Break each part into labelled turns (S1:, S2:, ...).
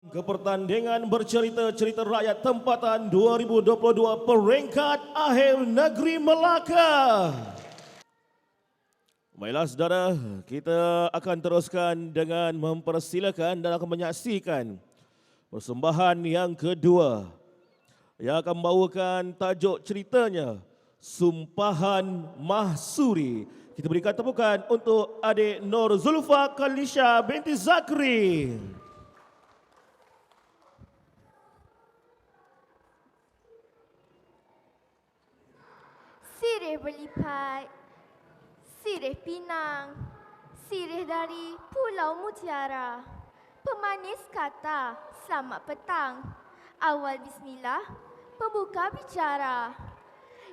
S1: Ke pertandingan bercerita-cerita rakyat tempatan 2022 peringkat akhir negeri Melaka. Baiklah saudara, kita akan teruskan dengan mempersilakan dan akan menyaksikan persembahan yang kedua yang akan membawakan tajuk ceritanya Sumpahan Mahsuri. Kita berikan tepukan untuk adik Nur Zulfa Kalisha binti Zakri.
S2: Sirih berlipat, sirih Pinang, sirih dari Pulau Mutiara. Pemanis kata, selamat petang. Awal bismillah, pembuka bicara.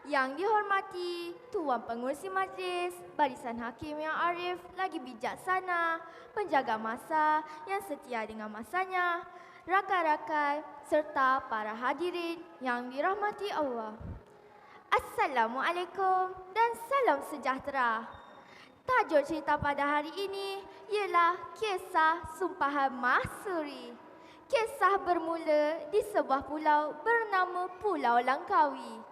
S2: Yang dihormati Tuan Pengurusi Majlis, Barisan Hakim yang arif lagi bijaksana, penjaga masa yang setia dengan masanya, rakan-rakan serta para hadirin yang dirahmati Allah. Assalamualaikum dan salam sejahtera. Tajuk cerita pada hari ini ialah kisah Sumpahan Mahsuri. Kisah bermula di sebuah pulau bernama Pulau Langkawi.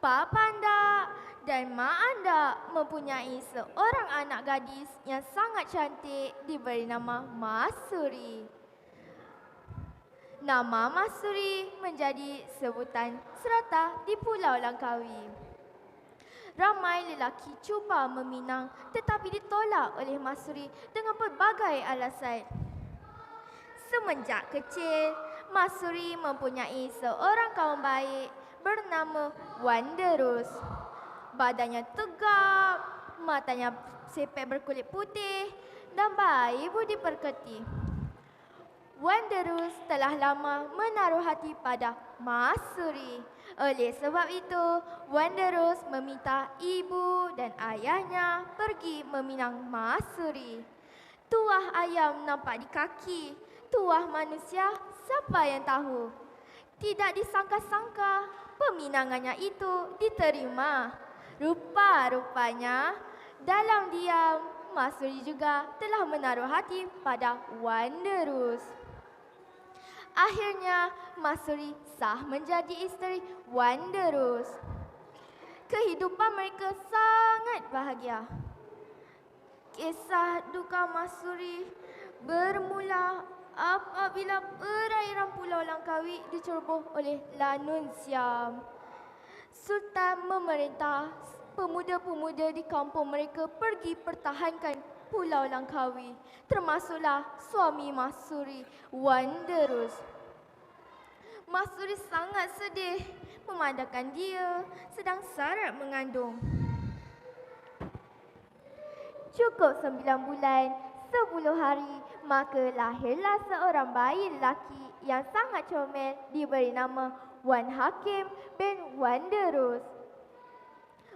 S2: Papa anda dan mak anda mempunyai seorang anak gadis yang sangat cantik diberi nama Mahsuri. Nama Mahsuri menjadi sebutan serata di Pulau Langkawi. Ramai lelaki cuba meminang tetapi ditolak oleh Mahsuri dengan pelbagai alasan. Semenjak kecil, Mahsuri mempunyai seorang kawan baik bernama Wanderus. Badannya tegap, matanya sepet berkulit putih dan baik budi pekerti. Wanderus telah lama menaruh hati pada Mahsuri. Oleh sebab itu, Wanderus meminta ibu dan ayahnya pergi meminang Mahsuri. Tuah ayam nampak di kaki, tuah manusia siapa yang tahu. Tidak disangka-sangka peminangannya itu diterima. Rupa-rupanya dalam diam Mahsuri juga telah menaruh hati pada Wanderus. Akhirnya, Mahsuri sah menjadi isteri Wanderus. Kehidupan mereka sangat bahagia. Kisah duka Mahsuri bermula apabila perairan Pulau Langkawi diceroboh oleh Lanun Siam. Sultan memerintah pemuda-pemuda di kampung mereka pergi pertahankan Pulau Langkawi, termasuklah suami Mahsuri, Wanderus. Mahsuri sangat sedih memandangkan dia sedang syarat mengandung. Cukup 9 bulan, 10 hari, maka lahirlah seorang bayi lelaki yang sangat comel diberi nama Wan Hakim bin Wanderus.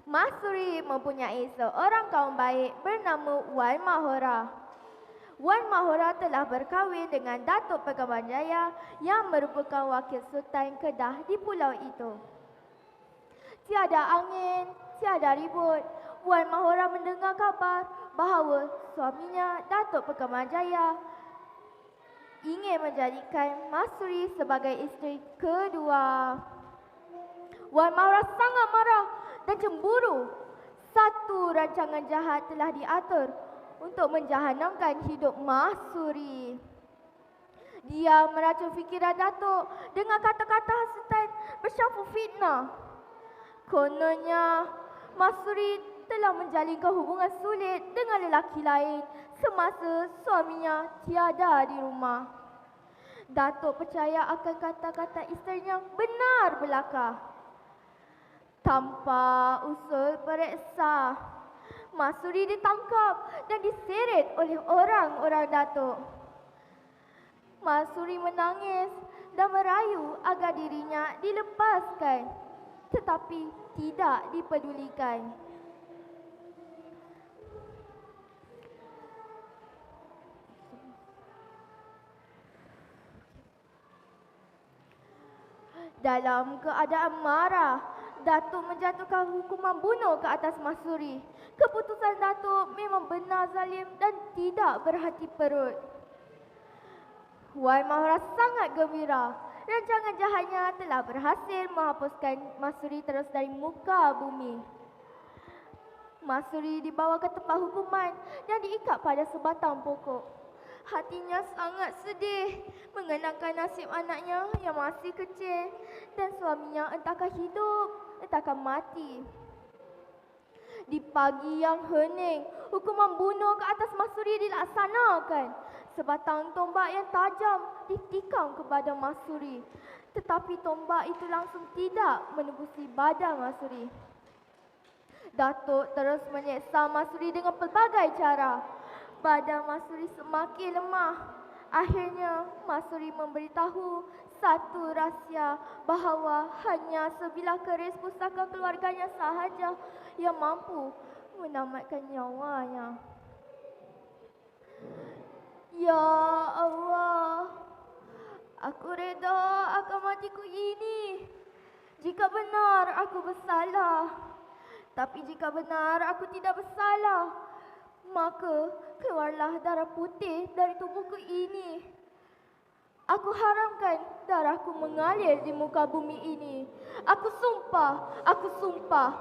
S2: Mahsuri mempunyai seorang kawan baik bernama Wan Mahora. Wan Mahora telah berkahwin dengan Datuk Pegamanjaya yang merupakan wakil Sultan Kedah di pulau itu. Tiada angin, tiada ribut. Wan Mahora mendengar kabar bahawa suaminya Datuk Pegamanjaya ingin menjadikan Mahsuri sebagai isteri kedua. Wan Mahora sangat marah dan cemburu. Satu rancangan jahat telah diatur untuk menjahanamkan hidup Mahsuri. Dia meracun fikiran Datuk dengan kata-kata hasutan bersyafu fitnah. Kononnya, Mahsuri telah menjalinkan hubungan sulit dengan lelaki lain semasa suaminya tiada di rumah. Datuk percaya akan kata-kata isterinya benar belaka. Tanpa usul periksa, Mahsuri ditangkap dan diseret oleh orang-orang Datuk. Mahsuri menangis dan merayu agar dirinya dilepaskan, tetapi tidak dipedulikan. Dalam keadaan marah, Datuk menjatuhkan hukuman bunuh ke atas Mahsuri. Keputusan Datuk memang benar zalim dan tidak berhati perut. Wan Mahora sangat gembira. Rancangan jahatnya telah berhasil menghapuskan Masuri terus dari muka bumi. Masuri dibawa ke tempat hukuman dan diikat pada sebatang pokok. Hatinya sangat sedih mengenangkan nasib anaknya yang masih kecil dan suaminya entahkah hidup, entahkah mati. Di pagi yang hening, hukuman bunuh ke atas Masuri dilaksanakan. Sebatang tombak yang tajam ditikam kepada Masuri. Tetapi tombak itu langsung tidak menembusi badan Masuri. Datuk terus menyeksa Masuri dengan pelbagai cara. Badan Masuri semakin lemah. Akhirnya Masuri memberitahu satu rahsia bahawa hanya sebilah keris pusaka keluarganya sahaja yang mampu menamatkan nyawanya. Ya Allah, aku reda akan matiku ini. Jika benar aku bersalah, tapi jika benar aku tidak bersalah, maka keluarlah darah putih dari tubuhku ini. Aku haramkan darahku mengalir di muka bumi ini. Aku sumpah,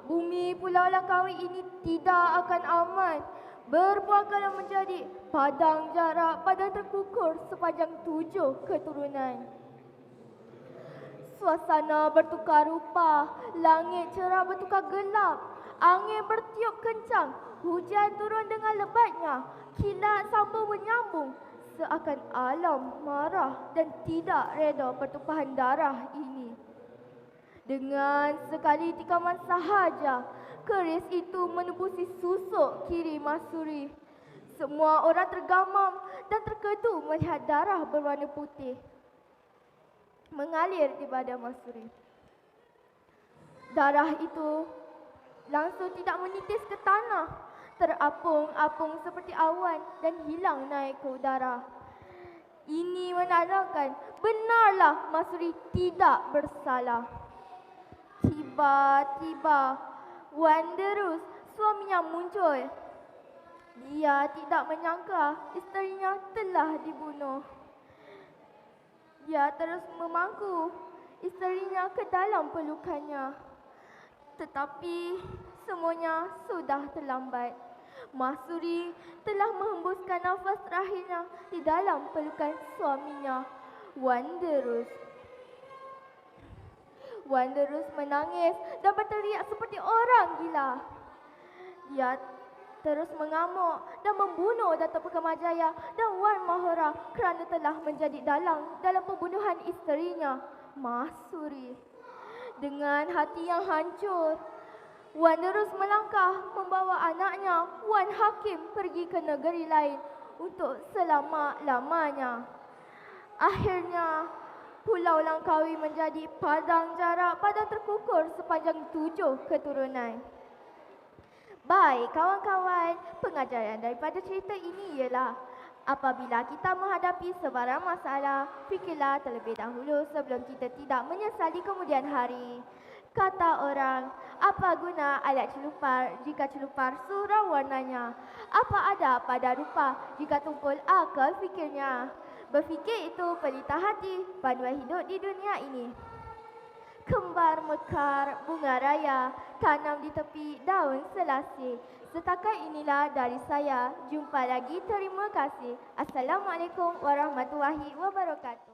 S2: bumi Pulau Langkawi ini tidak akan aman. Berbuatlah menjadi padang jarak, padang terkukur sepanjang 7 keturunan. Suasana bertukar rupa, langit cerah bertukar gelap, angin bertiup kencang, hujan turun dengan lebatnya, kilat sambung menyambung, seakan alam marah dan tidak reda pertumpahan darah ini. Dengan sekali tikaman sahaja, keris itu menembusi susuk kiri Masuri. Semua orang tergamam dan terkejut melihat darah berwarna putih mengalir di badan Masuri. Darah itu langsung tidak menitis ke tanah, terapung-apung seperti awan dan hilang naik ke udara. Ini menandakan benarlah Masuri tidak bersalah. Tiba-tiba Wanderus, suaminya muncul. Dia tidak menyangka isterinya telah dibunuh. Dia terus memangku isterinya ke dalam pelukannya. Tetapi semuanya sudah terlambat. Masuri telah menghembuskan nafas terakhirnya di dalam pelukan suaminya, Wanderus. Wanderus menangis dan berteriak seperti orang gila. Dia terus mengamuk dan membunuh Datuk Pegamajaya dan Wan Mahora kerana telah menjadi dalang dalam pembunuhan isterinya, Masuri. Dengan hati yang hancur, Wanderus melangkah membawa anaknya, Wan Hakim, pergi ke negeri lain untuk selama-lamanya. Akhirnya, Pulau Langkawi menjadi padang jarak, padang terkukur sepanjang 7 keturunan. Baik kawan-kawan, pengajaran daripada cerita ini ialah apabila kita menghadapi sebarang masalah, fikirlah terlebih dahulu sebelum kita tidak menyesali kemudian hari. Kata orang, apa guna alat celupar jika celupar surau warnanya? Apa ada pada rupa jika tumpul akal fikirnya? Berfikir itu pelita hati, panduan hidup di dunia ini. Kembar mekar bunga raya, tanam di tepi daun selasih. Setakat inilah dari saya. Jumpa lagi, terima kasih. Assalamualaikum warahmatullahi wabarakatuh.